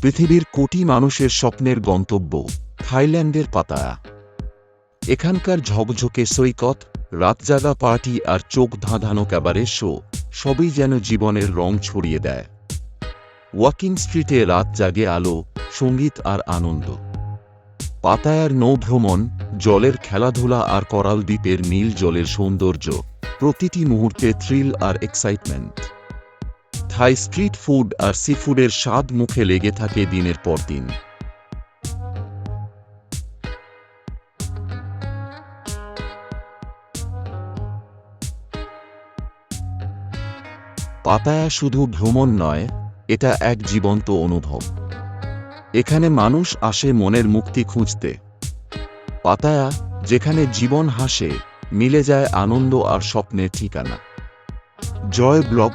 পৃথিবীর কোটি মানুষের স্বপ্নের গন্তব্য থাইল্যান্ডের পাতায়া। এখানকার ঝকঝকে সৈকত, রাতজাগা পার্টি আর চোখ ধাঁধানো ক্যাবারে শো সবই যেন জীবনের রং ছড়িয়ে দেয়। ওয়াকিং স্ট্রিটে রাত জাগে আলো, সঙ্গীত আর আনন্দ। পাতায়ার নৌভ্রমণ, জলের খেলাধুলা আর করাল দ্বীপের নীল জলের সৌন্দর্য, প্রতিটি মুহূর্তে থ্রিল আর এক্সাইটমেন্ট। থাই স্ট্রিট ফুড আর সি ফুডের স্বাদ মুখে লেগে থাকে দিনের পর দিন। পাতায়া শুধু ভ্রমণ নয়, এটা এক জীবন্ত অনুভব। এখানে মানুষ আসে মনের মুক্তি খুঁজতে। পাতায়া, যেখানে জীবন হাসে, মিলে যায় আনন্দ আর স্বপ্নের ঠিকানা। জয় ব্লগ।